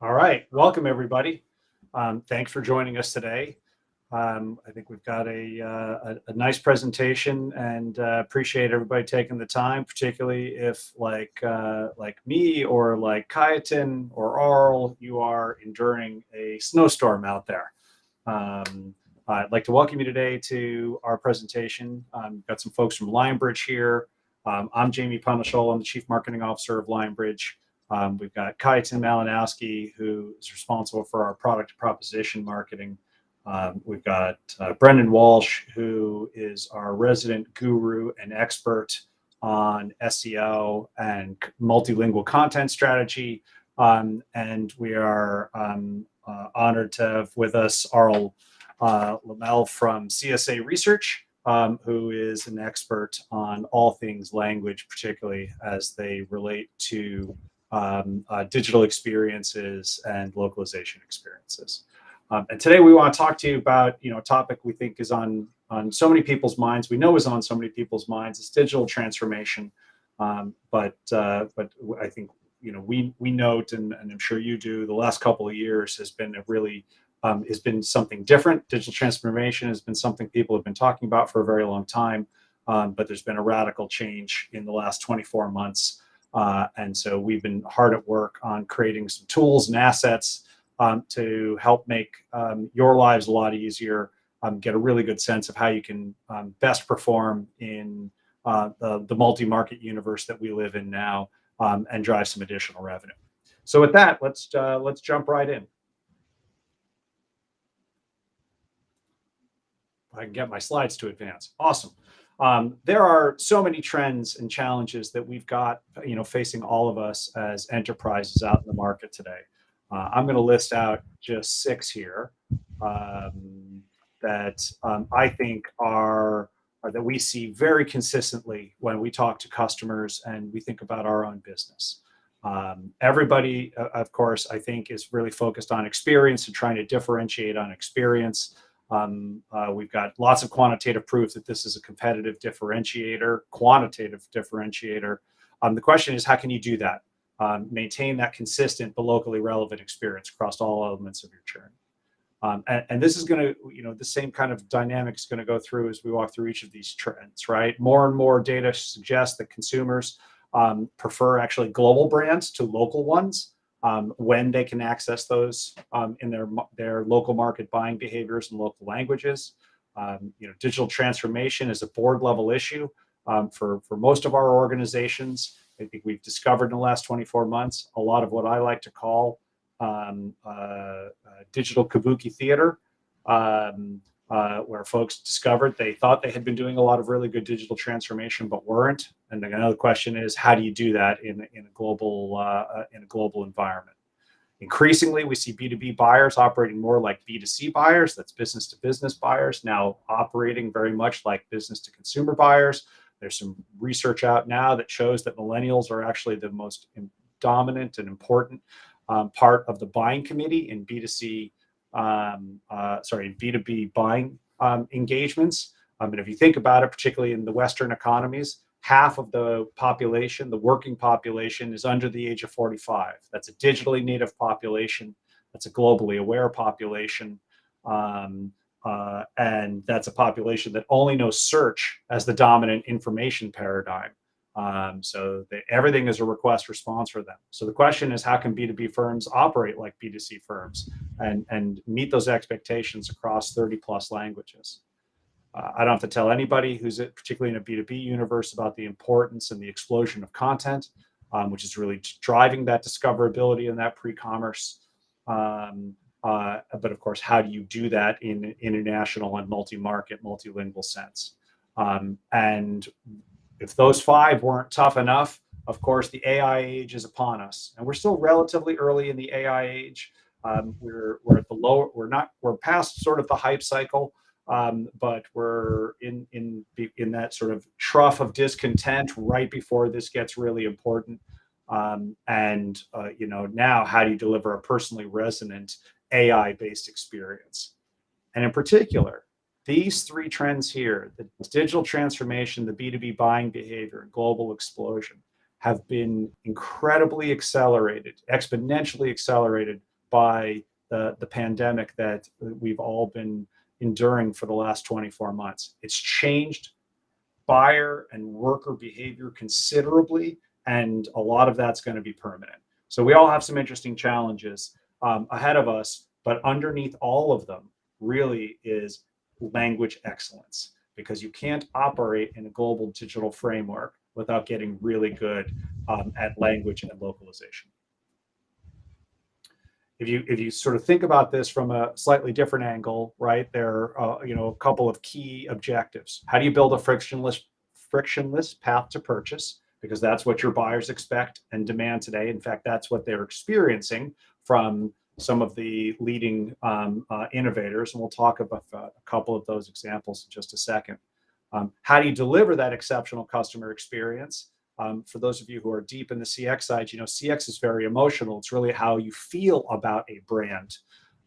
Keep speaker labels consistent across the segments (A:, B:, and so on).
A: All right, welcome everybody. Thanks for joining us today. I think we've got a nice presentation, and appreciate everybody taking the time, particularly if like me or like Kayatin or Arl, you are enduring a snowstorm out there. I'd like to welcome you today to our presentation. We've got some folks from Lionbridge here. I'm Jamie Punishol. I'm the Chief Marketing Officer of Lionbridge. We've got Kayatin Malinowski, who is responsible for our product proposition marketing. We've got Brendan Walsh, who is our resident guru and expert on SEO and multilingual content strategy. And we are honored to have with us Arl Lamel from CSA Research, who is an expert on all things language, particularly as they relate to digital experiences and localization experiences. And today we want to talk to you about a topic we think is on so many people's minds. We know is on so many people's minds. It's digital transformation. But I think we note, and I'm sure you do, the last couple of years has been has been something different. Digital transformation has been something people have been talking about for a very long time, but there's been a radical change in the last 24 months. And so we've been hard at work on creating some tools and assets to help make your lives a lot easier, get a really good sense of how you can best perform in the multi-market universe that we live in now, and drive some additional revenue. So with that, let's jump right in. I can get my slides to advance. Awesome. There are so many trends and challenges that we've got, facing all of us as enterprises out in the market today. I'm going to list out just 6 here that I think are that we see very consistently when we talk to customers and we think about our own business. Everybody, of course, I think is really focused on experience and trying to differentiate on experience. We've got lots of quantitative proof that this is a competitive differentiator, quantitative differentiator. The question is, how can you do that? Maintain that consistent but locally relevant experience across all elements of your journey. And this is going to, the same kind of dynamic is going to go through as we walk through each of these trends, right? More and more data suggests that consumers prefer actually global brands to local ones. When they can access those in their local market buying behaviors and local languages. Digital transformation is a board level issue for most of our organizations. I think we've discovered in the last 24 months a lot of what I like to call digital kabuki theater, where folks discovered they thought they had been doing a lot of really good digital transformation but weren't. And another question is, how do you do that in a global environment? Increasingly, we see B2B buyers operating more like B2C buyers, that's business to business buyers, now operating very much like business to consumer buyers. There's some research out now that shows that millennials are actually the most dominant and important part of the buying committee in B2C, B2B buying engagements. And if you think about it, particularly in the Western economies, half of the population, the working population, is under the age of 45. That's a digitally native population. That's a globally aware population. And that's a population that only knows search as the dominant information paradigm. So everything is a request response for them. So the question is, how can B2B firms operate like B2C firms and meet those expectations across 30 plus languages? I don't have to tell anybody who's particularly in a B2B universe about the importance and the explosion of content, which is really driving that discoverability and that pre-commerce. But of course, how do you do that in an international and multi-market, multilingual sense? And if those 5 weren't tough enough, of course, the AI age is upon us, and we're still relatively early in the AI age. We're at the lower. We're past sort of the hype cycle, but we're in that sort of trough of discontent right before this gets really important. Now, how do you deliver a personally resonant AI-based experience? And in particular, these 3 trends here, the digital transformation, the B2B buying behavior, and global explosion, have been incredibly accelerated, exponentially accelerated by the pandemic that we've all been enduring for the last 24 months. It's changed buyer and worker behavior considerably, and a lot of that's going to be permanent. So we all have some interesting challenges ahead of us, but underneath all of them really is language excellence, because you can't operate in a global digital framework without getting really good at language and localization. If you sort of think about this from a slightly different angle, right, there are a couple of key objectives. How do you build a frictionless path to purchase? Because that's what your buyers expect and demand today. In fact, that's what they're experiencing from some of the leading innovators, and we'll talk about a couple of those examples in just a second. How do you deliver that exceptional customer experience? For those of you who are deep in the CX side, CX is very emotional. It's really how you feel about a brand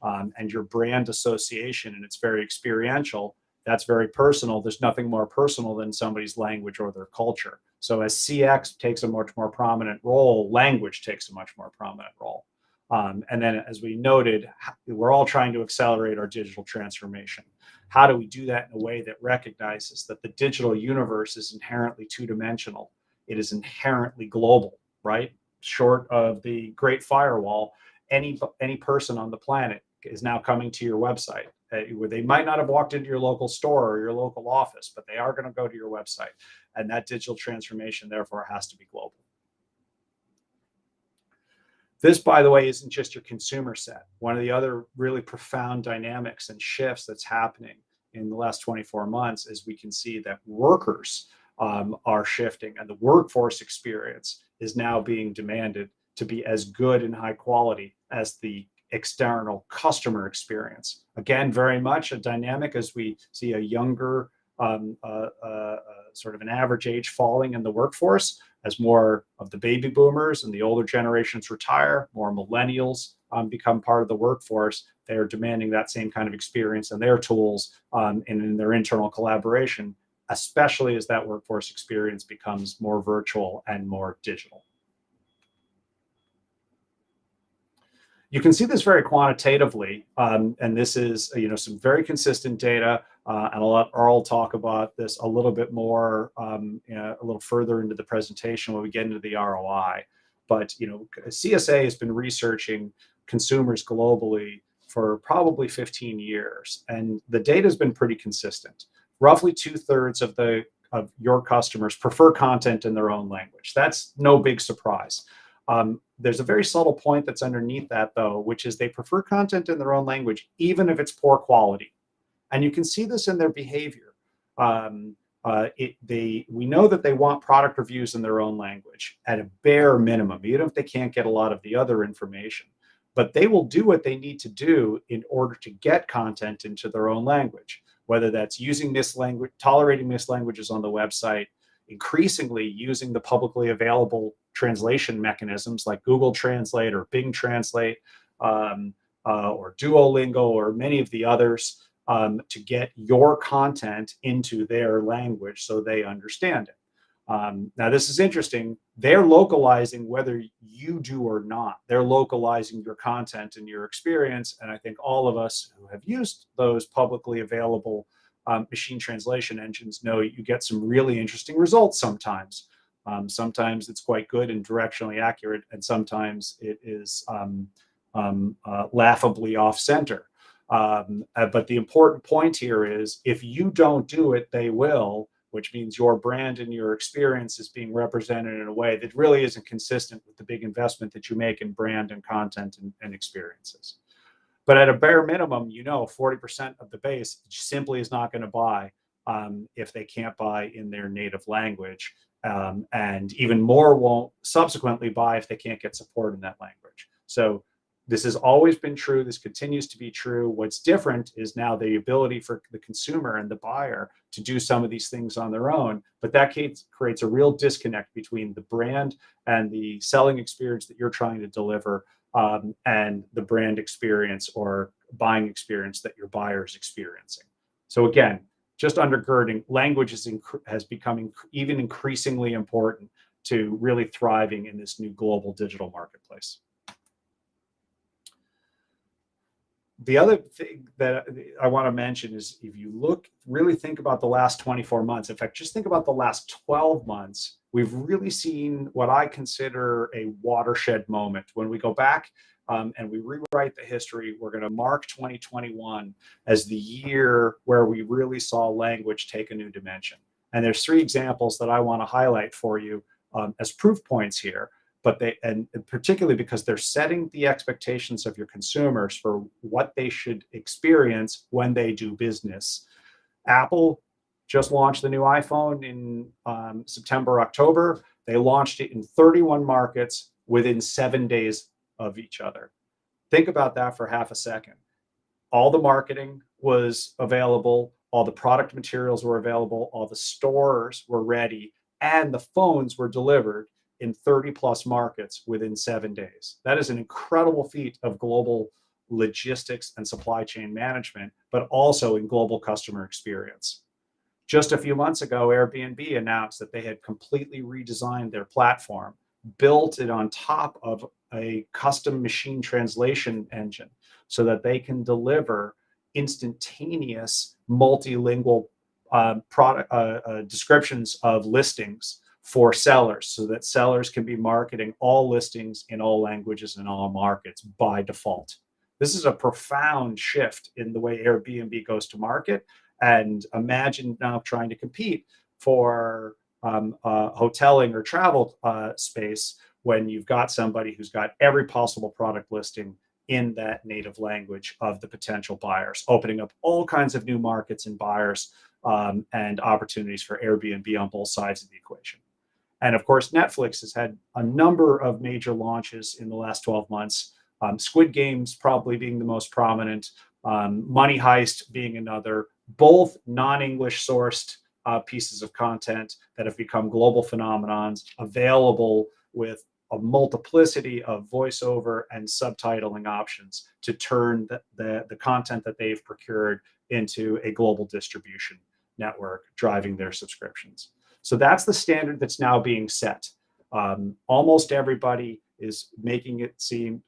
A: and your brand association, and it's very experiential. That's very personal. There's nothing more personal than somebody's language or their culture. So as CX takes a much more prominent role, language takes a much more prominent role. And then, as we noted, we're all trying to accelerate our digital transformation. How do we do that in a way that recognizes that the digital universe is inherently two-dimensional? It is inherently global, right? Short of the Great Firewall, any person on the planet is now coming to your website, where they might not have walked into your local store or your local office, but they are going to go to your website. And that digital transformation, therefore, has to be global. This, by the way, isn't just your consumer set. One of the other really profound dynamics and shifts that's happening in the last 24 months is we can see that workers are shifting, and the workforce experience is now being demanded to be as good and high quality as the external customer experience. Again, very much a dynamic as we see a younger, sort of an average age falling in the workforce, as more of the baby boomers and the older generations retire, more millennials become part of the workforce. They are demanding that same kind of experience in their tools and in their internal collaboration, especially as that workforce experience becomes more virtual and more digital. You can see this very quantitatively, and this is some very consistent data, and I'll talk about this a little bit more, a little further into the presentation when we get into the ROI. But CSA has been researching consumers globally for probably 15 years, and the data has been pretty consistent. Roughly 2/3 of your customers prefer content in their own language. That's no big surprise. There's a very subtle point that's underneath that, though, which is they prefer content in their own language, even if it's poor quality. And you can see this in their behavior. We know that they want product reviews in their own language at a bare minimum, even if they can't get a lot of the other information. But they will do what they need to do in order to get content into their own language, whether that's using mislanguage, tolerating mislanguages on the website, increasingly using the publicly available translation mechanisms like Google Translate or Bing Translate or Duolingo or many of the others to get your content into their language so they understand it. Now, this is interesting. They're localizing whether you do or not. They're localizing your content and your experience. And I think all of us who have used those publicly available machine translation engines know you get some really interesting results sometimes. Sometimes it's quite good and directionally accurate, and sometimes it is laughably off-center. But the important point here is if you don't do it, they will, which means your brand and your experience is being represented in a way that really isn't consistent with the big investment that you make in brand and content and experiences. But at a bare minimum, 40% of the base simply is not going to buy if they can't buy in their native language. And even more won't subsequently buy if they can't get support in that language. So this has always been true. This continues to be true. What's different is now the ability for the consumer and the buyer to do some of these things on their own. But that creates a real disconnect between the brand and the selling experience that you're trying to deliver and the brand experience or buying experience that your buyer is experiencing. So again, just undergirding, language has become even increasingly important to really thriving in this new global digital marketplace. The other thing that I want to mention is if you really think about the last 24 months, in fact, just think about the last 12 months, we've really seen what I consider a watershed moment. When we go back and we rewrite the history, we're going to mark 2021 as the year where we really saw language take a new dimension. And there's three examples that I want to highlight for you as proof points here. But and particularly because they're setting the expectations of your consumers for what they should experience when they do business. Apple just launched the new iPhone in September, October. They launched it in 31 markets within 7 days of each other. Think about that for half a second. All the marketing was available, all the product materials were available, all the stores were ready, and the phones were delivered in 30 plus markets within 7 days. That is an incredible feat of global logistics and supply chain management, but also in global customer experience. Just a few months ago, Airbnb announced that they had completely redesigned their platform, built it on top of a custom machine translation engine so that they can deliver instantaneous multilingual descriptions of listings for sellers so that sellers can be marketing all listings in all languages and all markets by default. This is a profound shift in the way Airbnb goes to market. And imagine now trying to compete for hoteling or travel space when you've got somebody who's got every possible product listing in that native language of the potential buyers, opening up all kinds of new markets and buyers and opportunities for Airbnb on both sides of the equation. And of course, Netflix has had a number of major launches in the last 12 months. Squid Games probably being the most prominent, Money Heist being another, both non-English sourced pieces of content that have become global phenomenons, available with a multiplicity of voiceover and subtitling options to turn the content that they've procured into a global distribution network, driving their subscriptions. So that's the standard that's now being set. Almost everybody is making it seem,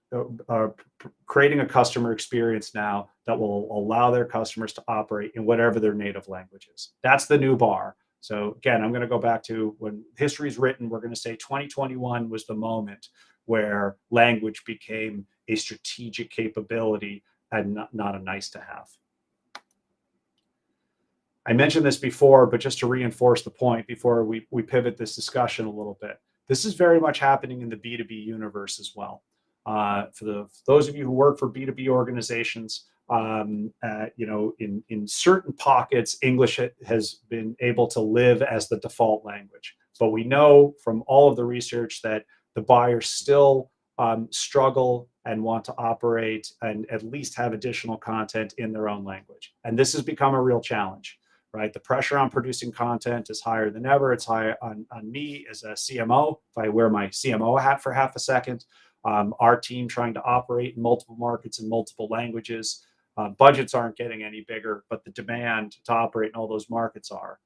A: creating a customer experience now that will allow their customers to operate in whatever their native language is. That's the new bar. So again, I'm going to go back to when history is written, we're going to say 2021 was the moment where language became a strategic capability and not a nice to have. I mentioned this before, but just to reinforce the point before we pivot this discussion a little bit, this is very much happening in the B2B universe as well. For those of you who work for B2B organizations, in certain pockets, English has been able to live as the default language. But we know from all of the research that the buyers still struggle and want to operate and at least have additional content in their own language. And this has become a real challenge. Right, the pressure on producing content is higher than ever. It's higher on me as a CMO. If I wear my CMO hat for half a second, our team trying to operate in multiple markets in multiple languages. Budgets aren't getting any bigger, but the demand to operate in all those markets are.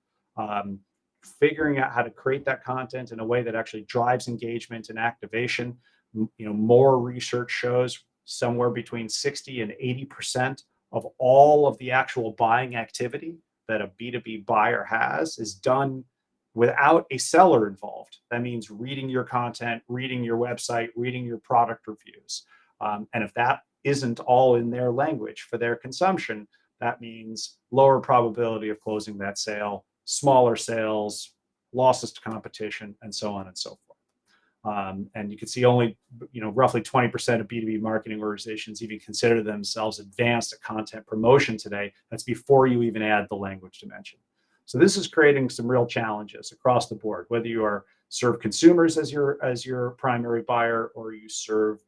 A: Figuring out how to create that content in a way that actually drives engagement and activation. More research shows somewhere between 60 and 80% of all of the actual buying activity that a B2B buyer has is done without a seller involved. That means reading your content, reading your website, reading your product reviews. And if that isn't all in their language for their consumption, that means lower probability of closing that sale, smaller sales, losses to competition, and so on and so forth. And you can see only, roughly 20% of B2B marketing organizations even consider themselves advanced at content promotion today. That's before you even add the language dimension. So this is creating some real challenges across the board, whether you serve consumers as your primary buyer or you serve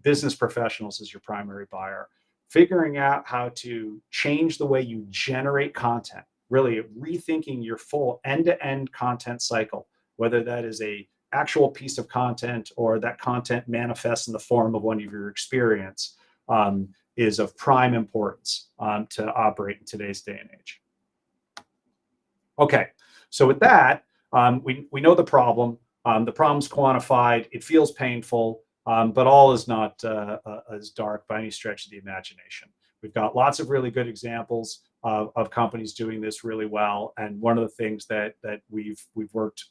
A: business professionals as your primary buyer. Figuring out how to change the way you generate content, really rethinking your full end-to-end content cycle, whether that is a actual piece of content or that content manifests in the form of one of your experience, is of prime importance to operate in today's day and age. Okay, so with that, we know the problem. The problem's quantified. It feels painful, but all is not as dark by any stretch of the imagination. We've got lots of really good examples of companies doing this really well. And one of the things that we've worked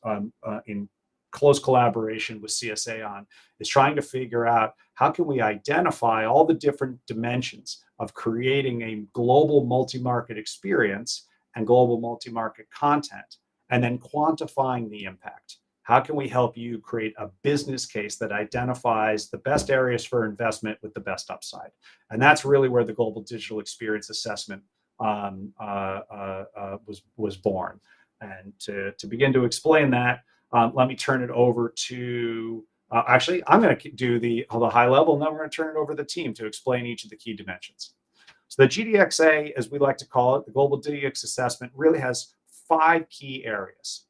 A: in close collaboration with CSA on is trying to figure out how can we identify all the different dimensions of creating a global multi-market experience and global multi-market content, and then quantifying the impact. How can we help you create a business case that identifies the best areas for investment with the best upside? And that's really where the Global Digital Experience Assessment was born. And to begin to explain that, let me turn it over to, actually, I'm going to do the high level, and then we're going to turn it over to the team to explain each of the key dimensions. So the GDXA, as we like to call it, the Global DX Assessment, really has 5 key areas.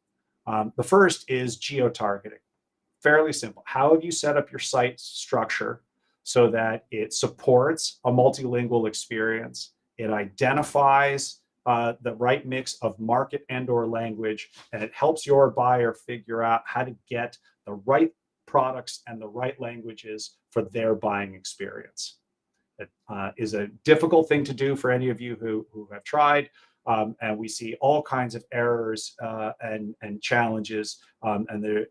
A: The first is Geotargeting. Fairly simple. How have you set up your site structure so that it supports a multilingual experience? It identifies the right mix of market and/or language, and it helps your buyer figure out how to get the right products and the right languages for their buying experience. It is a difficult thing to do for any of you who have tried. And we see all kinds of errors and challenges.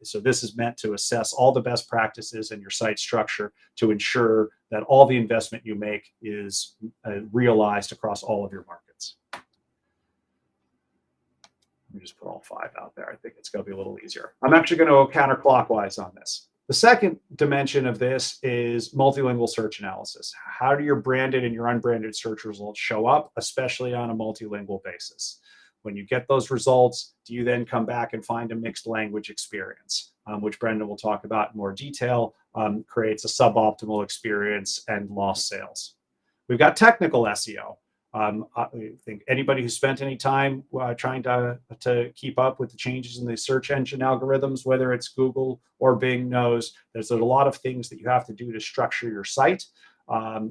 A: So this is meant to assess all the best practices in your site structure to ensure that all the investment you make is realized across all of your markets. Let me just put all 5 out there. I think it's going to be a little easier. I'm actually going to go counterclockwise on this. The second dimension of this is multilingual search analysis. How do your branded and your unbranded search results show up, especially on a multilingual basis? When you get those results, do you then come back and find a mixed language experience, which Brendan will talk about in more detail, creates a suboptimal experience and lost sales? We've got technical SEO. I think anybody who spent any time trying to keep up with the changes in the search engine algorithms, whether it's Google or Bing, knows there's a lot of things that you have to do to structure your site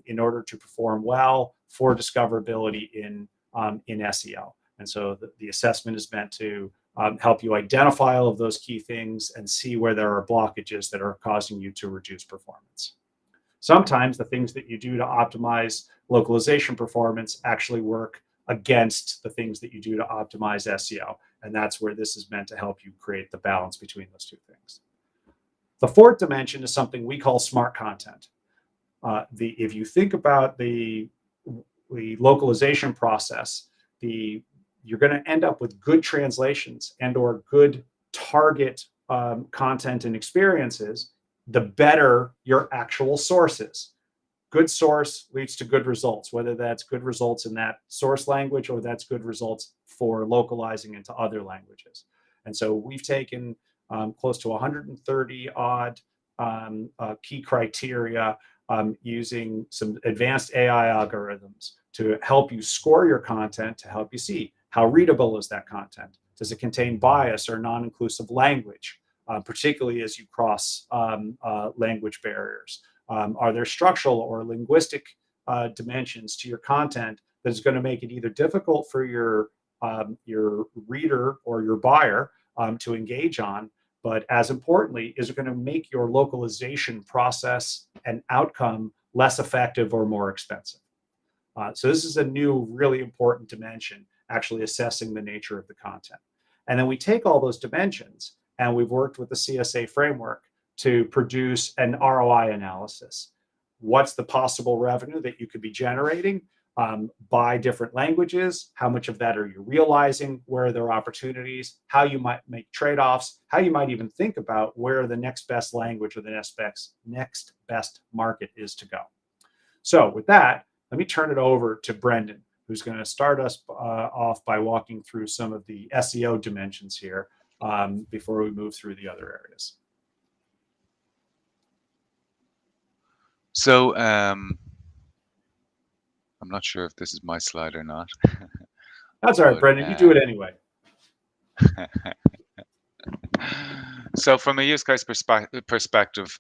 A: in order to perform well for discoverability in SEO. And so the assessment is meant to help you identify all of those key things and see where there are blockages that are causing you to reduce performance. Sometimes the things that you do to optimize localization performance actually work against the things that you do to optimize SEO. And that's where this is meant to help you create the balance between those two things. The fourth dimension is something we call smart content. If you think about the localization process, you're going to end up with good translations and/or good target content and experiences, the better your actual source is. Good source leads to good results, whether that's good results in that source language or that's good results for localizing into other languages. And so we've taken close to 130 odd key criteria using some advanced AI algorithms to help you score your content, to help you see how readable is that content. Does it contain bias or non-inclusive language, particularly as you cross language barriers? Are there structural or linguistic dimensions to your content that is going to make it either difficult for your reader or your buyer to engage on, but as importantly, is it going to make your localization process and outcome less effective or more expensive? So this is a new, really important dimension, actually assessing the nature of the content. And then we take all those dimensions, and we've worked with the CSA framework to produce an ROI analysis. What's the possible revenue that you could be generating by different languages? How much of that are you realizing? Where are there opportunities? How you might make trade-offs? How you might even think about where the next best language or the next best market is to go. So with that, let me turn it over to Brendan, who's going to start us off by walking through some of the SEO dimensions here before we move through the other areas.
B: So I'm not sure if this is my slide or not.
A: That's all right, Brendan. You do it anyway.
B: So from a use case perspective,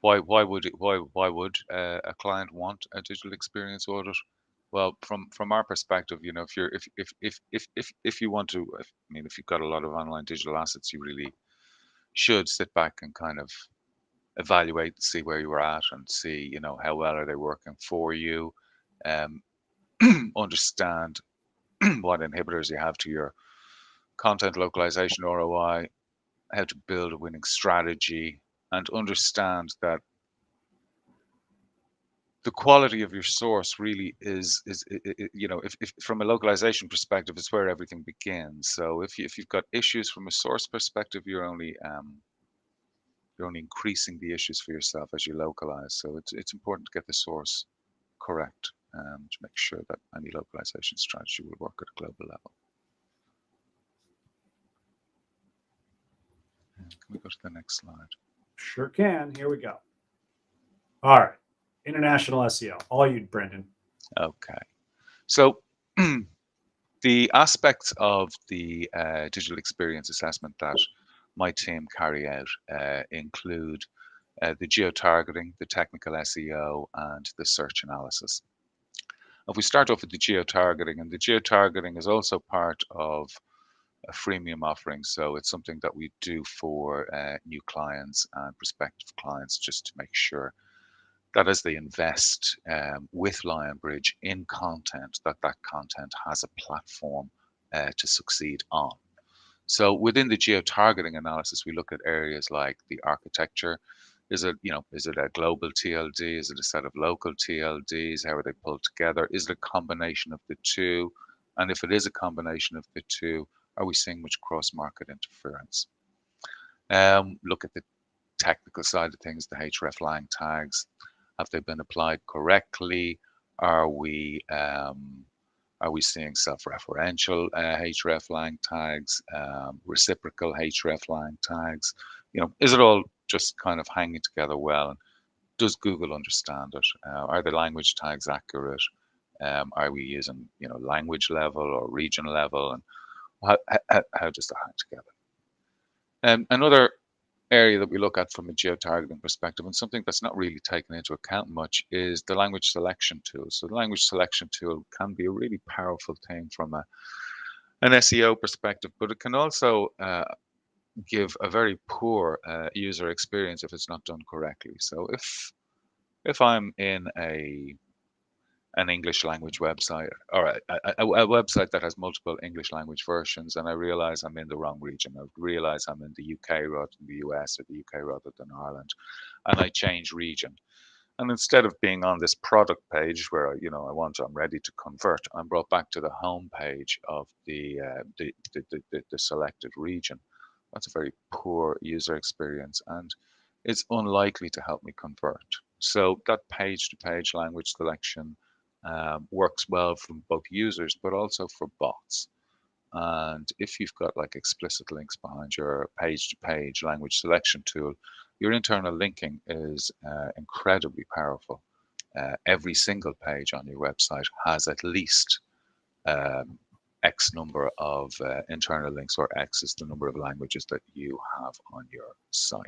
B: why would a client want a digital experience audit? Well, from our perspective, if you want to, if you've got a lot of online digital assets, you really should sit back and kind of evaluate, see where you were at, and see, you know, how well are they working for you. Um, understand what inhibitors you have to your content localization ROI, how to build a winning strategy, and understand that the quality of your source really is you know, if from a localization perspective, it's where everything begins. So if you've got issues from a source perspective, you're only increasing the issues for yourself as you localize. So it's important to get the source correct, to make sure that any localization strategy will work at a global level. Can we go to the next slide?
A: Sure can. Here we go. All right. International SEO. All you, Brendan.
B: Okay. So the aspects of the digital experience assessment that my team carry out include the geo-targeting, the technical SEO, and the search analysis. If we start off with the geo-targeting, and the geo-targeting is also part of a freemium offering, so it's something that we do for new clients and prospective clients, just to make sure that as they invest with Lionbridge in content, that content has a platform to succeed on. So within the geo-targeting analysis, we look at areas like the architecture. Is it, you know, is it a global TLD? Is it a set of local TLDs? How are they pulled together? Is it a combination of the two? And if it is a combination of the two, are we seeing much cross-market interference? Look at the technical side of things, the hreflang tags. Have they been applied correctly? Are we seeing self-referential hreflang tags, reciprocal hreflang tags? You know, is it all just kind of hanging together well? And does Google understand it? Are the language tags accurate? Are we using, you know, language level or region level? And how does that hang together? Another area that we look at from a geo-targeting perspective, and something that's not really taken into account much, is the language selection tool. So the language selection tool can be a really powerful thing from an SEO perspective, but it can also give a very poor user experience if it's not done correctly. So if I'm in an English language website, or a website that has multiple English language versions, and I realize I'm in the wrong region. I realize I'm in the UK rather than the US, or the UK rather than Ireland, and I change region. And instead of being on this product page where, you know, I'm ready to convert, I'm brought back to the home page of the selected region. That's a very poor user experience, and it's unlikely to help me convert. So that page-to-page language selection works well from both users, but also for bots. And if you've got like explicit links behind your page-to-page language selection tool, your internal linking is incredibly powerful. Every single page on your website has at least X number of internal links, or X is the number of languages that you have on your site.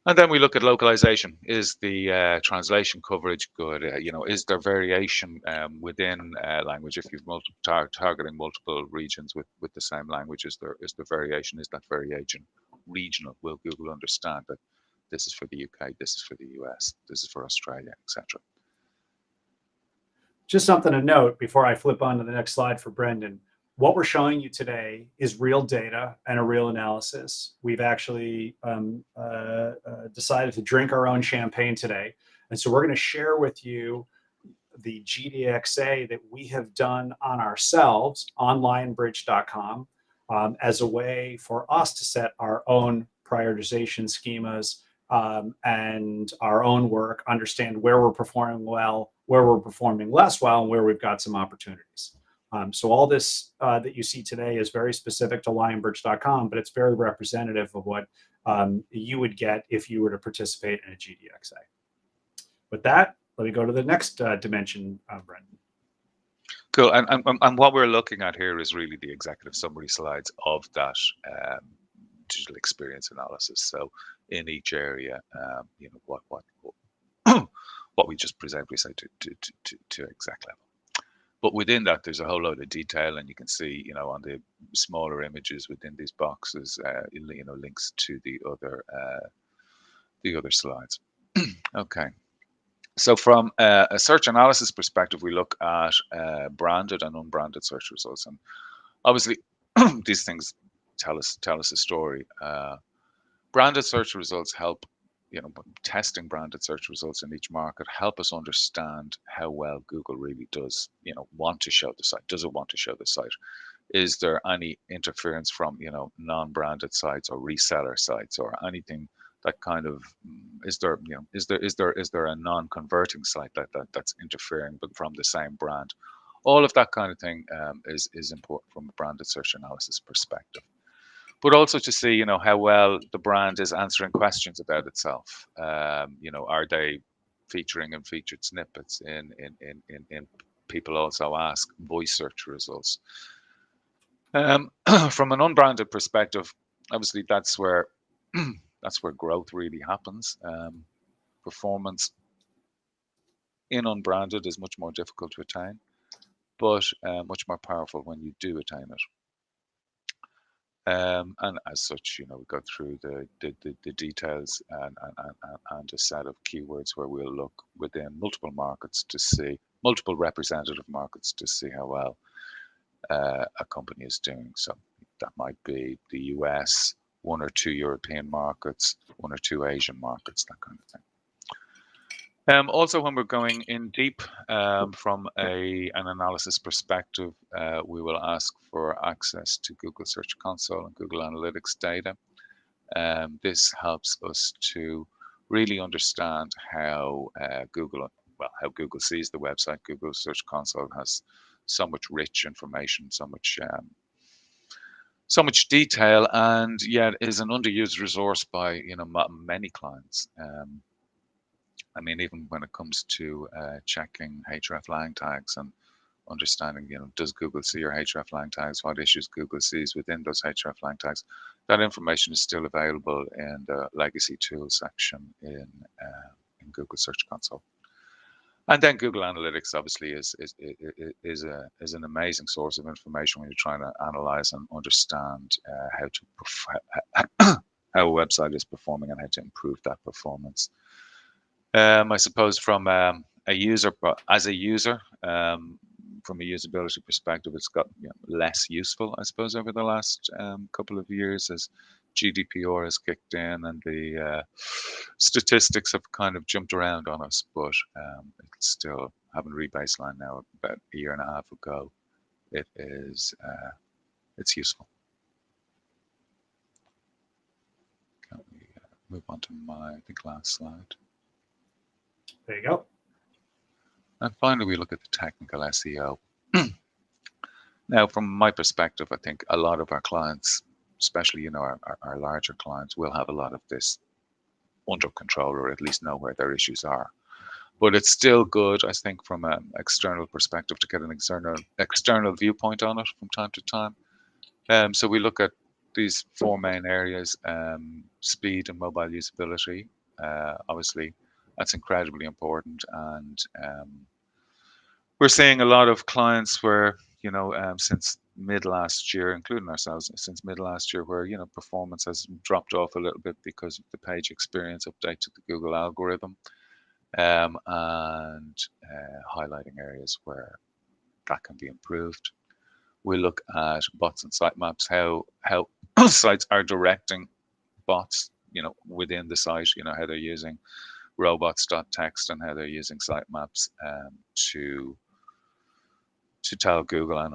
B: And then we look at localization. Is the translation coverage good? You know, is there variation within language? If you've targeting multiple regions with the same language, is there variation? Is that variation regional? Will Google understand that this is for the UK, this is for the US, this is for Australia, etc.?
A: Just something to note before I flip on to the next slide for Brendan. What we're showing you today is real data and a real analysis. We've actually decided to drink our own champagne today. And so we're going to share with you the GDXA that we have done on ourselves on lionbridge.com as a way for us to set our own prioritization schemas and our own work, understand where we're performing well, where we're performing less well, and where we've got some opportunities. So all this that you see today is very specific to lionbridge.com, but it's very representative of what you would get if you were to participate in a GDXA. With that, let me go to the next dimension, Brendan.
B: Cool. And what we're looking at here is really the executive summary slides of that digital experience analysis. So in each area, you know, what we just present, we say to exec level. But within that, there's a whole load of detail, and you can see, you know, on the smaller images within these boxes, you know, links to the other the other slides. Okay. So from a search analysis perspective, we look at branded and unbranded search results, and obviously these things tell us a story. Branded search results help, testing branded search results in each market help us understand how well Google really does, want to show the site. Does it want to show the site? Is there any interference from, non-branded sites or reseller sites or anything that kind of, is there a non-converting site that's interfering but from the same brand? All of that kind of thing is important from a branded search analysis perspective. But also to see, how well the brand is answering questions about itself. Are they featuring in featured snippets in people also ask voice search results. From an unbranded perspective, obviously that's where growth really happens. Performance in unbranded is much more difficult to attain, but much more powerful when you do attain it. And as such, we go through the details and a set of keywords where we'll look within multiple markets to see multiple representative markets to see how well a company is doing. So that might be the US, 1 or 2 European markets, 1 or 2 Asian markets, that kind of thing. Also, when we're going in deep from an analysis perspective, we will ask for access to Google Search Console and Google Analytics data. This helps us to really understand how Google sees the website. Google Search Console has so much rich information, so much detail, and yet is an underused resource by many clients. I mean, even when it comes to checking hreflang tags and understanding, does Google see your hreflang tags? What issues Google sees within those hreflang tags? That information is still available in the legacy tools section in Google Search Console. And then Google Analytics obviously is an amazing source of information when you're trying to analyze and understand how a website is performing and how to improve that performance. I suppose from a user, from a usability perspective, it's got less useful, I suppose, over the last couple of years as GDPR has kicked in and the statistics have kind of jumped around on us, but it's still having rebaseline now about a year and a half ago. It's useful. Can we move on to my last slide?
A: There you go.
B: And finally, we look at the technical SEO. Now, from my perspective, I think a lot of our clients, especially our larger clients, will have a lot of this under control, or at least know where their issues are. But it's still good, I think, from an external perspective to get an external viewpoint on it from time to time. So we look at these 4 main areas: speed and mobile usability. Obviously, that's incredibly important, and we're seeing a lot of clients where since mid last year, including ourselves, since mid last year, where performance has dropped off a little bit because of the page experience update to the Google algorithm, and highlighting areas where that can be improved. We look at bots and sitemaps, how sites are directing bots, within the site, how they're using robots.txt and how they're using sitemaps to tell Google and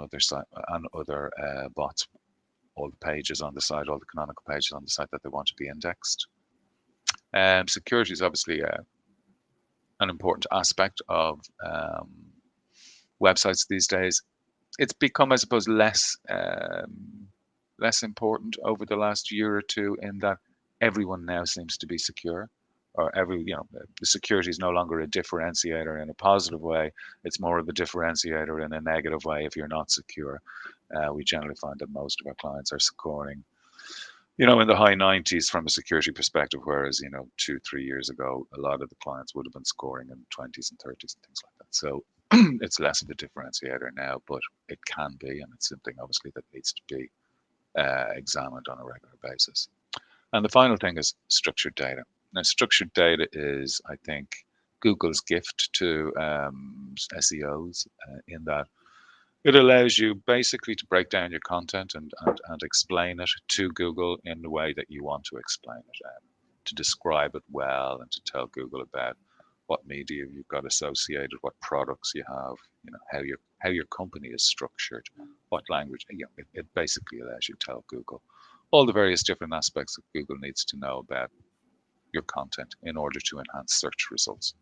B: other bots all the pages on the site, all the canonical pages on the site that they want to be indexed. Security is obviously an important aspect of websites these days. It's become, I suppose, less important over the last year or two, in that everyone now seems to be secure, or the security is no longer a differentiator in a positive way. It's more of a differentiator in a negative way if you're not secure. We generally find that most of our clients are scoring, in the high 90s from a security perspective, whereas, 2-3 years ago, a lot of the clients would have been scoring in 20s and 30s and things like that. So it's less of a differentiator now, but it can be, and it's something obviously that needs to be examined on a regular basis. And the final thing is structured data. Now, structured data is, I think, Google's gift to SEOs in that it allows you basically to break down your content and explain it to Google in the way that you want to explain it, to describe it well and to tell Google about what media you've got associated, what products you have, how your company is structured, what language. It basically allows you to tell Google all the various different aspects that Google needs to know about your content in order to enhance search results.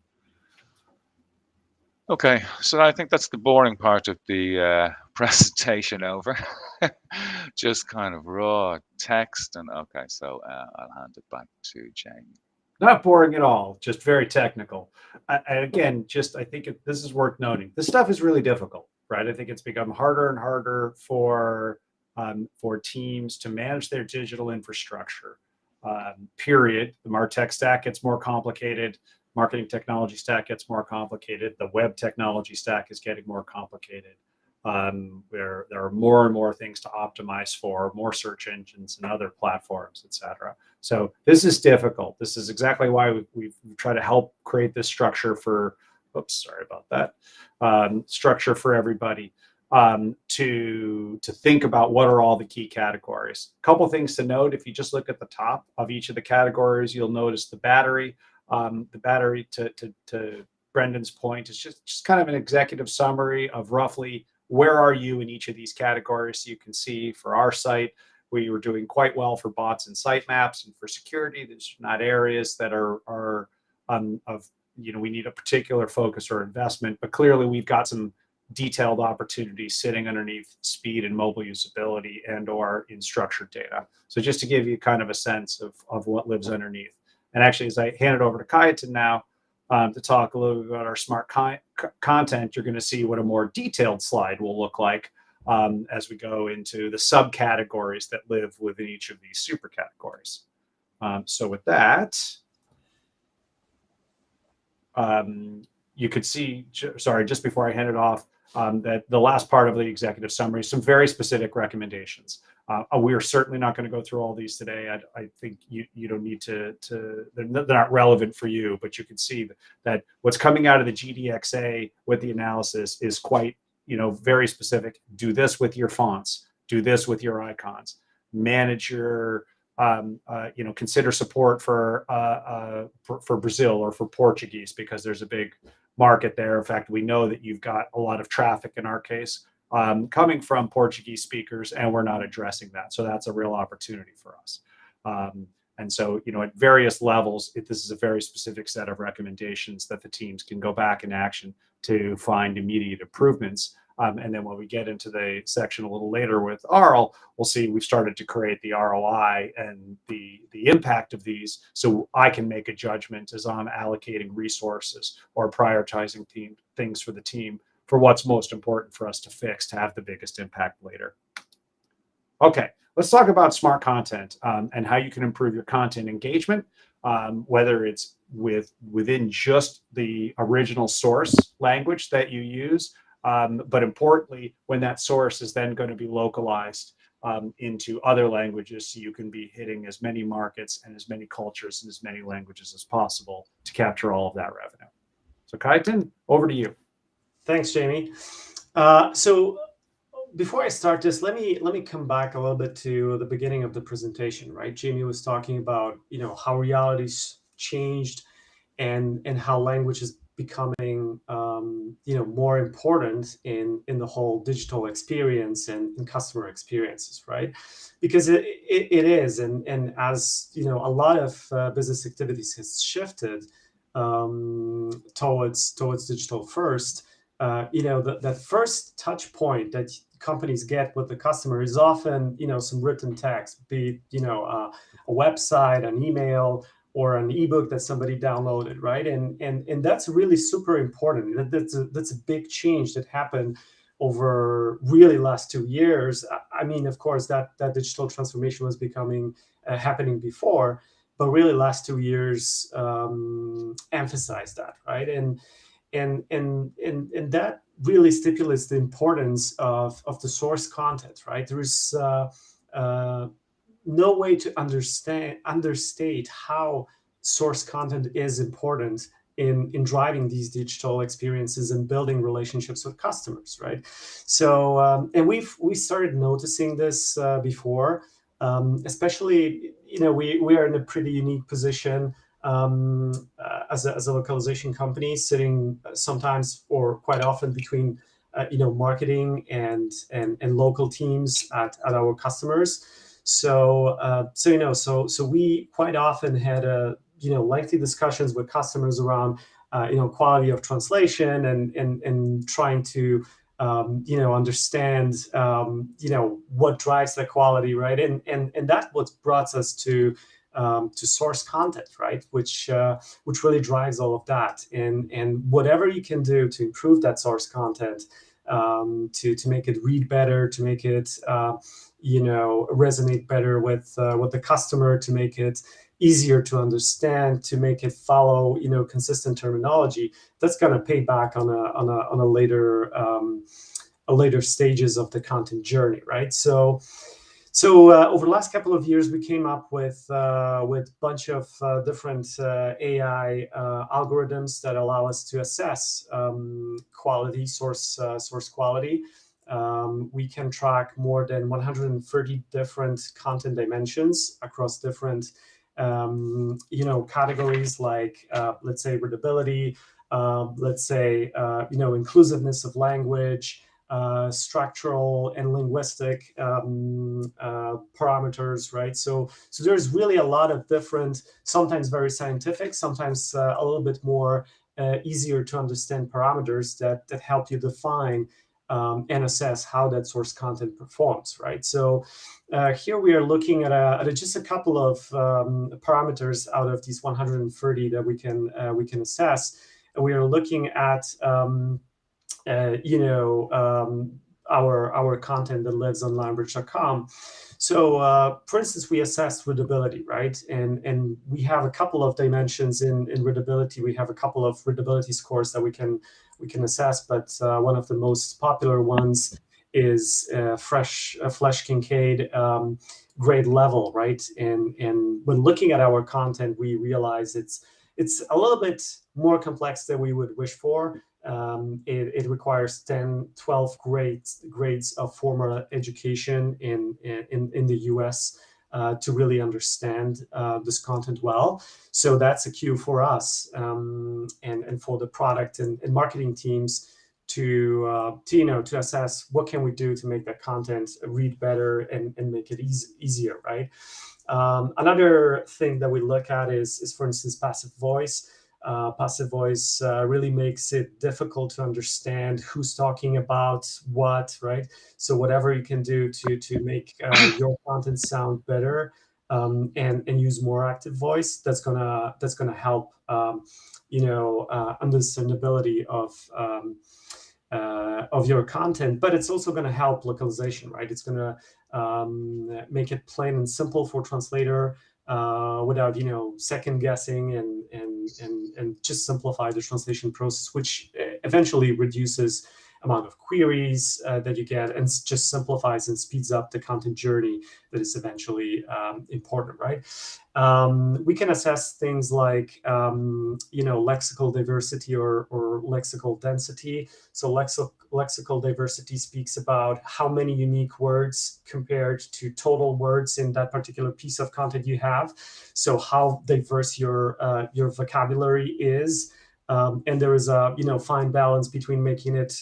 B: Okay, so I think that's the boring part of the presentation over. Just kind of raw text, and okay, so I'll hand it back to Jamie.
A: Not boring at all, just very technical. Again, I think this is worth noting. This stuff is really difficult, right? I think it's become harder and harder for teams to manage their digital infrastructure. Period. The MarTech stack gets more complicated. Marketing technology stack gets more complicated. The web technology stack is getting more complicated. There are more and more things to optimize for, more search engines and other platforms, etc. So this is difficult. This is exactly why we've tried to help create this structure for, sorry about that, structure for everybody to think about what are all the key categories. A couple things to note: if you just look at the top of each of the categories, you'll notice the battery. The battery, to Brendan's point, is just kind of an executive summary of roughly where are you in each of these categories. So you can see for our site, we were doing quite well for bots and sitemaps, and for security, there's not areas that are we need a particular focus or investment, but clearly we've got some detailed opportunities sitting underneath speed and mobile usability and or in structured data. So just to give you kind of a sense of what lives underneath. And actually, as I hand it over to Kajetan now to talk a little bit about our smart content, you're going to see what a more detailed slide will look like as we go into the subcategories that live within each of these super categories. So with that, you could see, sorry, just before I hand it off, that the last part of the executive summary, some very specific recommendations. We are certainly not going to go through all these today. I think you don't need to, they're not relevant for you, but you can see that what's coming out of the GDXA with the analysis is quite, very specific. Do this with your fonts. Do this with your icons. Manage your, consider support for Brazil or for Portuguese, because there's a big market there. In fact, we know that you've got a lot of traffic in our case coming from Portuguese speakers, and we're not addressing that. So that's a real opportunity for us. And so, at various levels, this is a very specific set of recommendations that the teams can go back in action to find immediate improvements. And then when we get into the section a little later with Arl, we'll see we've started to create the ROI and the impact of these, so I can make a judgment as I'm allocating resources or prioritizing things for the team for what's most important for us to fix to have the biggest impact later. Okay, let's talk about smart content and how you can improve your content engagement, whether it's within just the original source language that you use, but importantly, when that source is then going to be localized into other languages, so you can be hitting as many markets and as many cultures and as many languages as possible to capture all of that revenue. So Kajetan, over to you.
C: Thanks, Jamie. So before I start this, let me come back a little bit to the beginning of the presentation, right? Jamie was talking about how reality's changed and how language is becoming more important in the whole digital experience and customer experiences, right? Because it is, and as a lot of business activities has shifted towards digital first. That first touch point that companies get with the customer is often, some written text, be it, a website, an email, or an ebook that somebody downloaded, right? And that's really super important. That's a big change that happened over really last 2 years. I mean, of course, that digital transformation was happening before, but really last 2 years emphasized that, right? And that really stipulates the importance of the source content, right? There is no way to understate how source content is important in driving these digital experiences and building relationships with customers, right? So, and we started noticing this before, especially, we are in a pretty unique position as a localization company, sitting sometimes or quite often between marketing and local teams at our customers. So we quite often had lengthy discussions with customers around quality of translation and trying to understand what drives the quality, right? And that what brought us to source content, right? Which really drives all of that. And whatever you can do to improve that source content, to make it read better, to make it resonate better with the customer, to make it easier to understand, to make it follow consistent terminology, that's going to pay back on a later stages of the content journey, right? So over the last couple of years, we came up with a bunch of different AI algorithms that allow us to assess quality, source quality. We can track more than 130 different content dimensions across different categories, like let's say readability, let's say inclusiveness of language, structural and linguistic parameters, right? So there's really a lot of different, sometimes very scientific, sometimes a little bit more easier to understand parameters that help you define and assess how that source content performs, right? So here we are looking at just a couple of parameters out of these 130 that we can assess, and we are looking at our content that lives on Lanbridge.com. So, for instance, we assessed readability, right? And we have a couple of dimensions in readability. We have a couple of readability scores that we can assess, but one of the most popular ones is Flesch Kincaid grade level, right? And when looking at our content, we realize it's a little bit more complex than we would wish for. It requires 10, 12 grades of formal education in the US to really understand this content well. So that's a cue for us and for the product and marketing teams to assess what can we do to make that content read better and make it easier, right? Another thing that we look at is for instance, passive voice. Passive voice really makes it difficult to understand who's talking about what, right? So whatever you can do to make your content sound better and use more active voice, that's gonna help understandability of your content, but it's also going to help localization, right? It's going to make it plain and simple for translator without second guessing and just simplify the translation process, which eventually reduces amount of queries that you get and just simplifies and speeds up the content journey that is eventually important, right? We can assess things like lexical diversity or lexical density. So lexical diversity speaks about how many unique words compared to total words in that particular piece of content you have. So how diverse your vocabulary is. And there is a fine balance between making it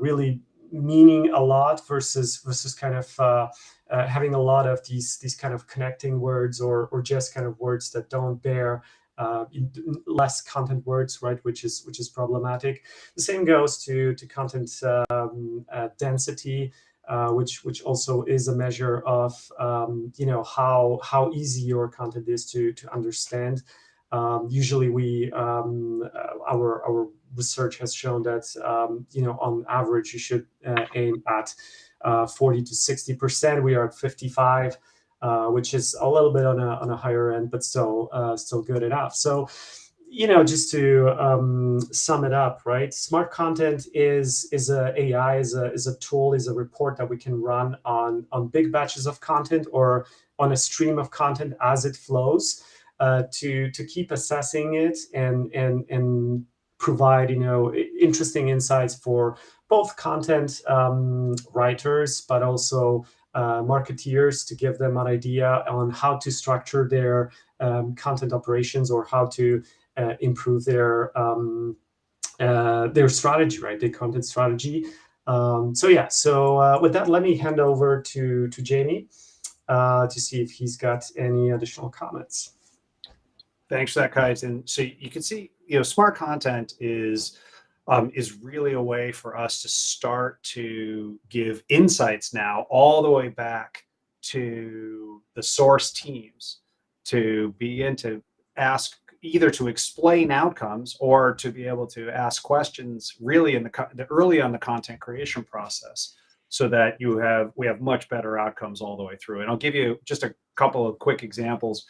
C: really meaning a lot versus kind of having a lot of these kind of connecting words or just kind of words that don't bear less content words, right? Which is problematic. The same goes to content density, which also is a measure of how easy your content is to understand. Usually our research has shown that on average you should aim at 40 to 60%. We are at 55, which is a little bit on a higher end, but still good enough. So just to sum it up, right? Smart content is a AI, is a tool, is a report that we can run on big batches of content or on a stream of content as it flows, to keep assessing it and provide interesting insights for both content writers, but also marketeers, to give them an idea on how to structure their content operations, or how to improve their strategy, right? Their content strategy. So with that, let me hand over to Jamie to see if he's got any additional comments.
A: Thanks for that, Kite. And so you can see, smart content is really a way for us to start to give insights now all the way back to the source teams, to begin to ask, either to explain outcomes or to be able to ask questions really in the early on the content creation process, so that we have much better outcomes all the way through. And I'll give you just a couple of quick examples.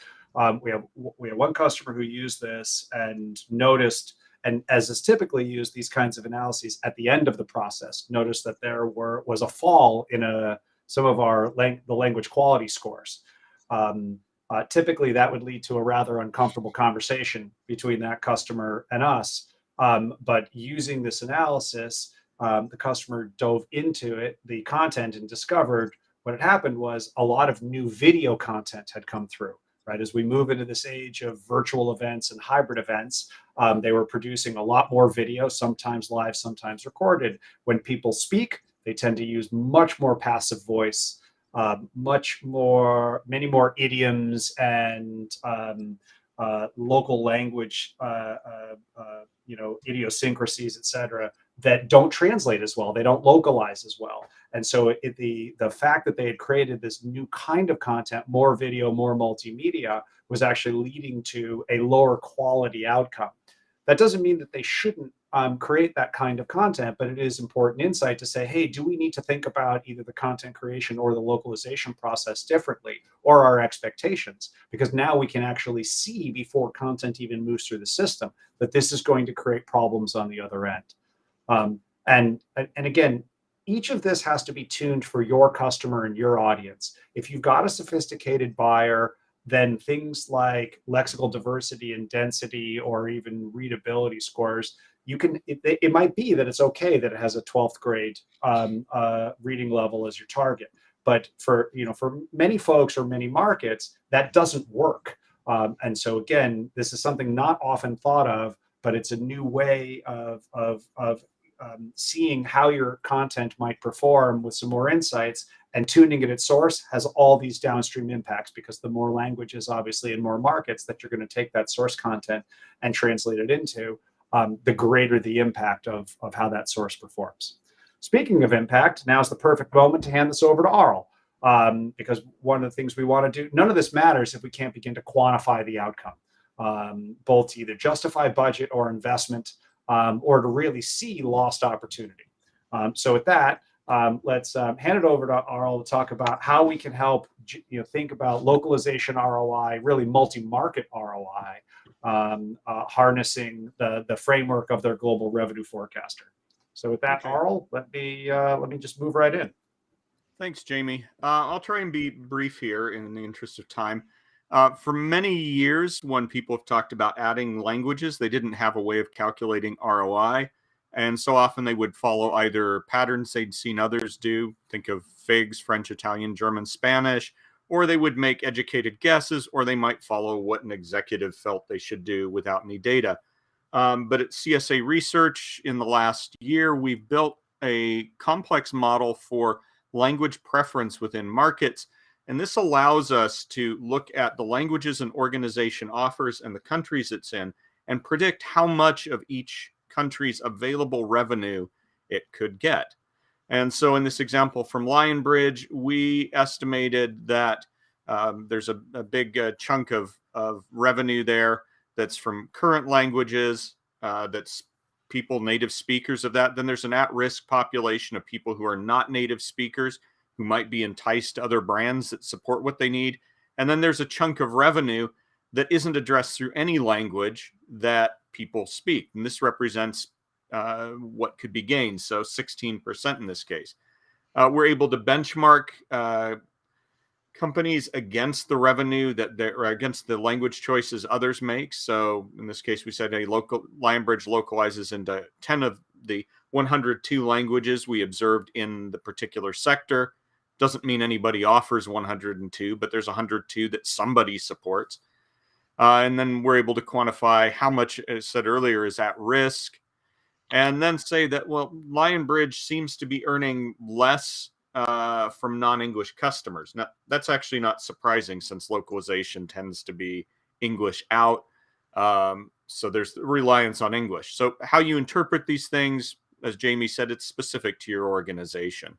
A: We have one customer who used this and noticed, and as is typically used, these kinds of analyses at the end of the process, noticed that there was a fall in some of the language quality scores. Typically, that would lead to a rather uncomfortable conversation between that customer and us. But using this analysis, the customer dove into the content, and discovered what had happened was a lot of new video content had come through. Right, as we move into this age of virtual events and hybrid events, they were producing a lot more video, sometimes live, sometimes recorded. When people speak, they tend to use much more passive voice, many more idioms and local language, idiosyncrasies, etc., that don't translate as well. They don't localize as well. And so the fact that they had created this new kind of content, more video, more multimedia, was actually leading to a lower quality outcome. That doesn't mean that they shouldn't create that kind of content, but it is important insight to say, hey, do we need to think about either the content creation or the localization process differently, or our expectations? Because now we can actually see, before content even moves through the system, that this is going to create problems on the other end. And again, each of this has to be tuned for your customer and your audience. If you've got a sophisticated buyer, then things like lexical diversity and density, or even readability scores, it might be that it's okay that it has a 12th grade reading level as your target. But for many folks or many markets, that doesn't work. And so again, this is something not often thought of, but it's a new way of seeing how your content might perform with some more insights, and tuning it at source has all these downstream impacts, because the more languages, obviously, and more markets that you're going to take that source content and translate it into, the greater the impact of how that source performs. Speaking of impact, now's the perfect moment to hand this over to Arl, because one of the things we want to do, none of this matters if we can't begin to quantify the outcome, both to either justify budget or investment, or to really see lost opportunity. So with that, let's hand it over to Arl to talk about how we can help think about localization ROI, really multi-market ROI, harnessing the framework of their global revenue forecaster. So with that, okay. Arl, let me just move right in.
D: Thanks, Jamie. I'll try and be brief here in the interest of time. For many years, when people have talked about adding languages, they didn't have a way of calculating ROI. And so often they would follow either patterns they'd seen others do, think of FIGS, French, Italian, German, Spanish, or they would make educated guesses, or they might follow what an executive felt they should do without any data. But at CSA Research, in the last year, we've built a complex model for language preference within markets. And this allows us to look at the languages an organization offers and the countries it's in, and predict how much of each country's available revenue it could get. And so in this example from Lionbridge, we estimated that there's a big chunk of revenue there that's from current languages, that's people, native speakers of that. Then there's an at-risk population of people who are not native speakers, who might be enticed to other brands that support what they need. And then there's a chunk of revenue that isn't addressed through any language that people speak. And this represents what could be gained. So 16% in this case. We're able to benchmark companies against the revenue or against the language choices others make. So in this case, we said Lionbridge localizes into 10 of the 102 languages we observed in the particular sector. Doesn't mean anybody offers 102, but there's 102 that somebody supports. And then we're able to quantify how much, as said earlier, is at risk. And then say that, well, Lionbridge seems to be earning less from non-English customers. Now, that's actually not surprising since localization tends to be English out. So there's reliance on English. So how you interpret these things, as Jamie said, it's specific to your organization.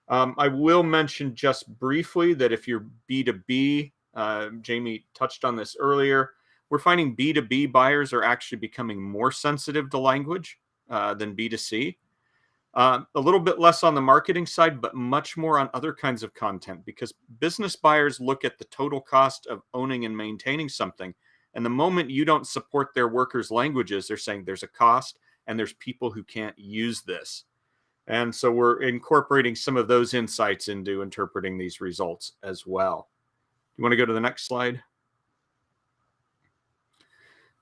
D: I will mention just briefly that if you're B2B, Jamie touched on this earlier, we're finding B2B buyers are actually becoming more sensitive to language than B2C. A little bit less on the marketing side, but much more on other kinds of content, because business buyers look at the total cost of owning and maintaining something. And the moment you don't support their workers' languages, they're saying there's a cost and there's people who can't use this. And so we're incorporating some of those insights into interpreting these results as well. You want to go to the next slide?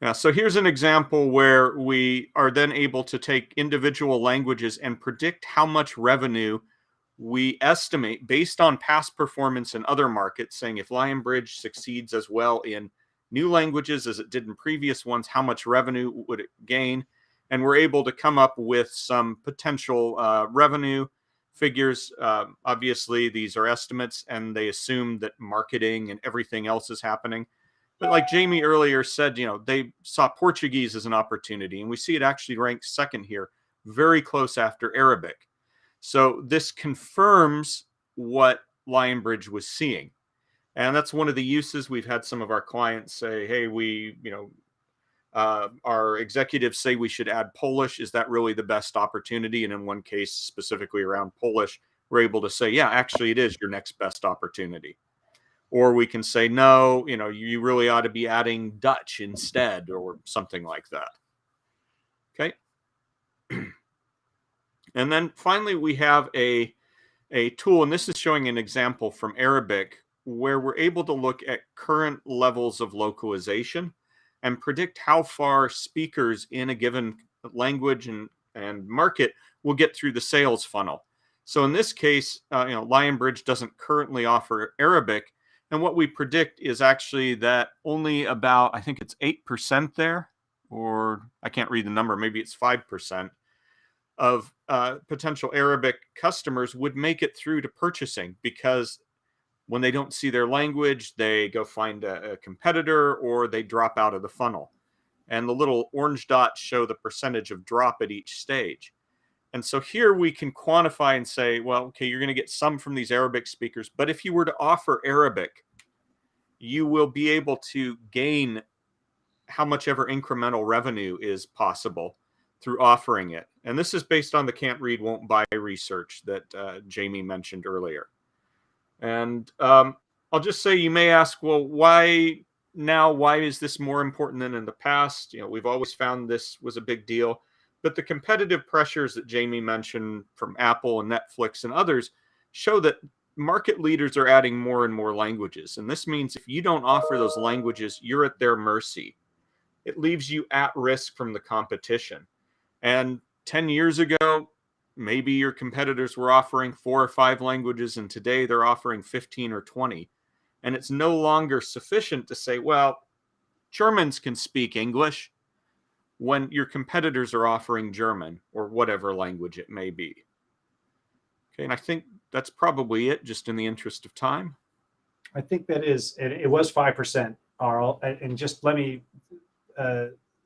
D: Yeah, so here's an example where we are then able to take individual languages and predict how much revenue we estimate based on past performance in other markets, saying if Lionbridge succeeds as well in new languages as it did in previous ones, how much revenue would it gain? And we're able to come up with some potential revenue figures. Obviously, these are estimates, and they assume that marketing and everything else is happening. But like Jamie earlier said, they saw Portuguese as an opportunity, and we see it actually ranked second here, very close after Arabic. So this confirms what Lionbridge was seeing. And that's one of the uses. We've had some of our clients say, hey, our executives say we should add Polish. Is that really the best opportunity? And in one case, specifically around Polish, we're able to say, yeah, actually it is your next best opportunity. Or we can say, no, you really ought to be adding Dutch instead, or something like that. Okay. And then finally, we have a tool, and this is showing an example from Arabic, where we're able to look at current levels of localization and predict how far speakers in a given language and market will get through the sales funnel. So in this case, Lionbridge doesn't currently offer Arabic. And what we predict is actually that only about, I think it's 8% there, or I can't read the number, maybe it's 5% of potential Arabic customers would make it through to purchasing, because when they don't see their language, they go find a competitor or they drop out of the funnel. And the little orange dots show the percentage of drop at each stage. And so here we can quantify and say, well, okay, you're going to get some from these Arabic speakers, but if you were to offer Arabic, you will be able to gain how much ever incremental revenue is possible through offering it. And this is based on the can't read, won't buy research that Jamie mentioned earlier. And I'll just say, you may ask, well, why now? Why is this more important than in the past? We've always found this was a big deal. But the competitive pressures that Jamie mentioned from Apple and Netflix and others show that market leaders are adding more and more languages. And this means if you don't offer those languages, you're at their mercy. It leaves you at risk from the competition. And 10 years ago, maybe your competitors were offering 4 or 5 languages, and today they're offering 15 or 20. And it's no longer sufficient to say, well, Germans can speak English, when your competitors are offering German or whatever language it may be. Okay, and I think that's probably it, just in the interest of time.
A: I think that is, it was 5%, Arl. And just let me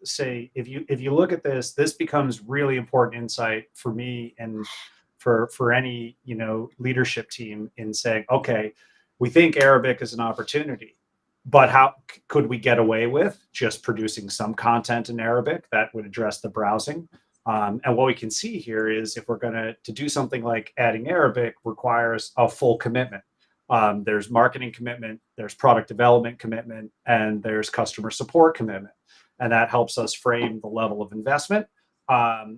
A: say, if you look at this, this becomes really important insight for me and for any leadership team in saying, okay, we think Arabic is an opportunity, but how could we get away with just producing some content in Arabic that would address the browsing? And what we can see here is if we're going to do something like adding Arabic requires a full commitment. There's marketing commitment, there's product development commitment, and there's customer support commitment. And that helps us frame the level of investment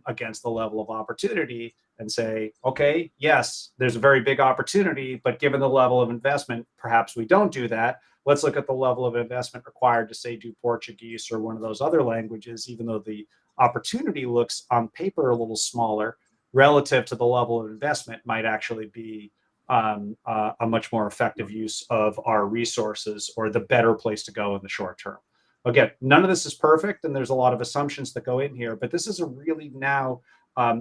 A: against the level of opportunity and say, okay, yes, there's a very big opportunity, but given the level of investment, perhaps we don't do that. Let's look at the level of investment required to, say, do Portuguese or one of those other languages, even though the opportunity looks on paper a little smaller relative to the level of investment might actually be a much more effective use of our resources or the better place to go in the short term. Again, none of this is perfect, and there's a lot of assumptions that go in here, but this is a really now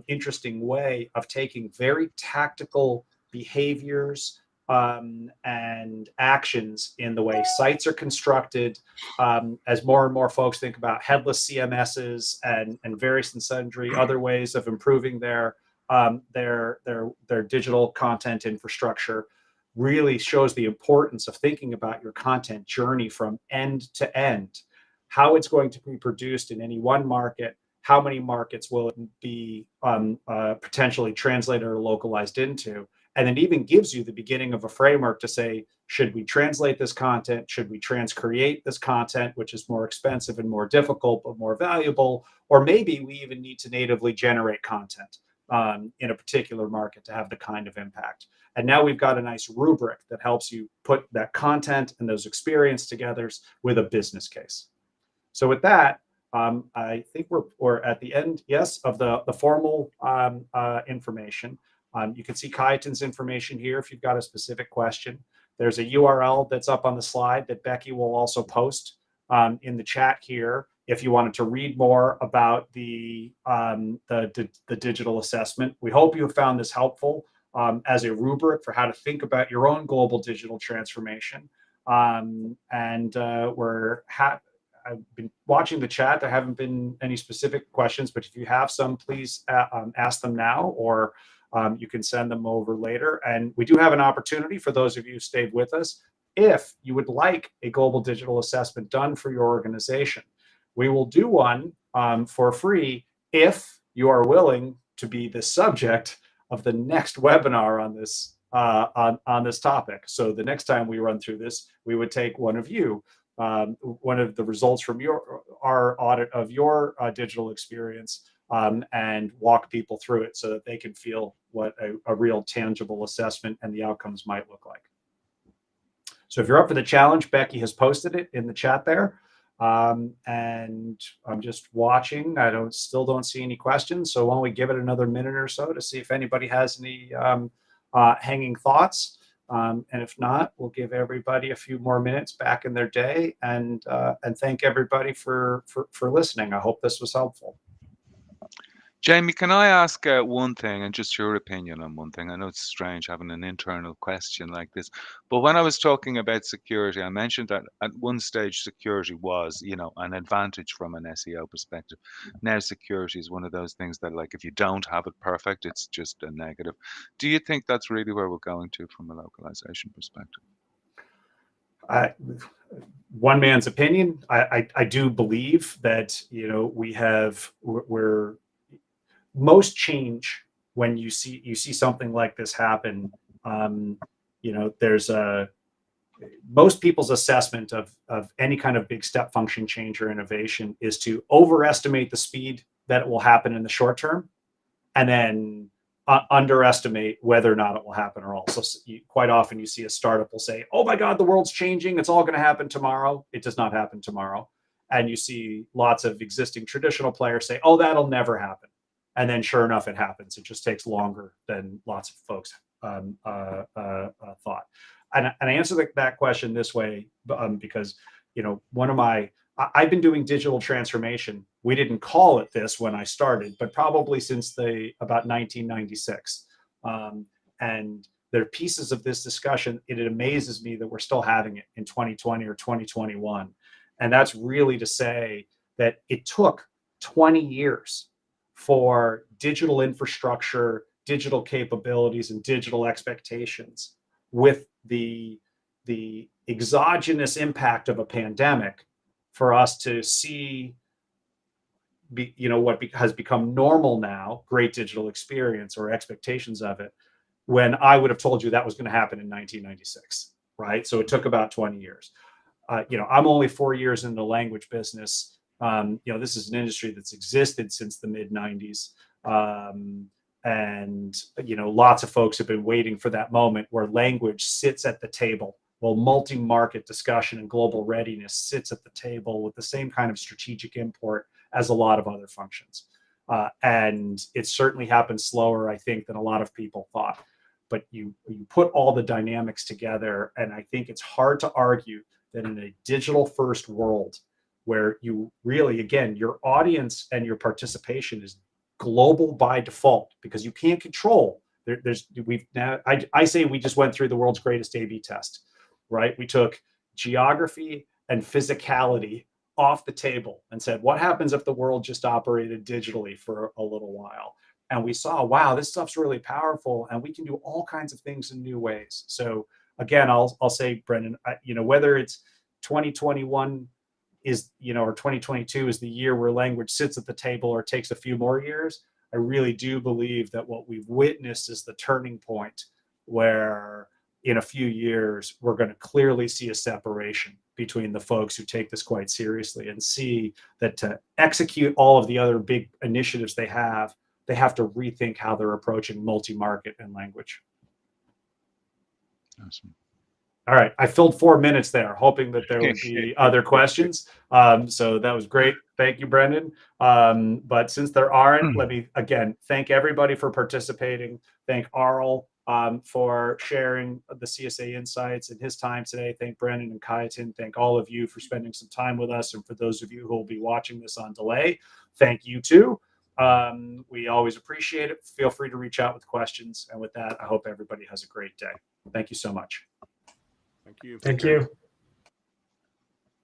A: interesting way of taking very tactical behaviors and actions in the way sites are constructed. As more and more folks think about headless CMSs and various and sundry other ways of improving their digital content infrastructure, really shows the importance of thinking about your content journey from end to end, how it's going to be produced in any one market, how many markets will it be potentially translated or localized into, and it even gives you the beginning of a framework to say, should we translate this content? Should we transcreate this content, which is more expensive and more difficult, but more valuable? Or maybe we even need to natively generate content in a particular market to have the kind of impact. And now we've got a nice rubric that helps you put that content and those experience together with a business case. So with that, I think we're at the end, yes, of the formal information. You can see Kajetan's information here if you've got a specific question. There's a URL that's up on the slide that Becky will also post in the chat here if you wanted to read more about the digital assessment. We hope you have found this helpful as a rubric for how to think about your own global digital transformation. I've been watching the chat. There haven't been any specific questions, but if you have some, please ask them now, or you can send them over later. And we do have an opportunity for those of you who stayed with us. If you would like a global digital assessment done for your organization, we will do one for free if you are willing to be the subject of the next webinar on this on this topic. So the next time we run through this, we would take one of you, one of the results from our audit of your digital experience, and walk people through it so that they can feel what a real tangible assessment and the outcomes might look like. So if you're up for the challenge, Becky has posted it in the chat there. And I'm just watching. I still don't see any questions. So why don't we give it another minute or so to see if anybody has any hanging thoughts. And if not, we'll give everybody a few more minutes back in their day, and thank everybody for listening. I hope this was helpful.
B: Jamie, can I ask one thing, and just your opinion on one thing? I know it's strange having an internal question like this, but when I was talking about security, I mentioned that at one stage security was, an advantage from an SEO perspective. Now security is one of those things that, like, if you don't have it perfect, it's just a negative. Do you think that's really where we're going to from a localization perspective?
A: One man's opinion. I do believe that we're most change when you see something like this happen. There's most people's assessment of any kind of big step function change or innovation is to overestimate the speed that it will happen in the short term, and then underestimate whether or not it will happen at all. So quite often you see a startup will say, "Oh my God, the world's changing. It's all going to happen tomorrow." It does not happen tomorrow. And you see lots of existing traditional players say, "Oh, that'll never happen." And then sure enough, it happens. It just takes longer than lots of folks thought. And I answer that question this way because, I've been doing digital transformation. We didn't call it this when I started, but probably since about 1996. And there are pieces of this discussion. It amazes me that we're still having it in 2020 or 2021. And that's really to say that it took 20 years for digital infrastructure, digital capabilities, and digital expectations with the exogenous impact of a pandemic for us to see what has become normal now, great digital experience or expectations of it, when I would have told you that was going to happen in 1996, right? So it took about 20 years. I'm only 4 years in the language business. This is an industry that's existed since the mid 90s. And lots of folks have been waiting for that moment where language sits at the table. Well, multi-market discussion and global readiness sits at the table with the same kind of strategic import as a lot of other functions. And it certainly happened slower, I think, than a lot of people thought. But you put all the dynamics together, and I think it's hard to argue that in a digital first world where you really, again, your audience and your participation is global by default, because you can't control. I say we just went through the world's greatest A/B test, right? We took geography and physicality off the table and said, what happens if the world just operated digitally for a little while? And we saw, wow, this stuff's really powerful, and we can do all kinds of things in new ways. So again, I'll say, Brendan, whether it's 2021 is, or 2022 is the year where language sits at the table, or takes a few more years, I really do believe that what we've witnessed is the turning point where in a few years, we're going to clearly see a separation between the folks who take this quite seriously and see that to execute all of the other big initiatives they have to rethink how they're approaching multi-market and language.
B: Awesome.
A: All right, I filled 4 minutes there, hoping that there would be other questions. So that was great. Thank you, Brendan. But since there aren't, let me again thank everybody for participating. Thank Arl for sharing the CSA insights and his time today. Thank Brendan and Kayatin. Thank all of you for spending some time with us. And for those of you who will be watching this on delay, thank you too. We always appreciate it. Feel free to reach out with questions. And with that, I hope everybody has a great day. Thank you so much.
D: Thank you.
C: Thank you.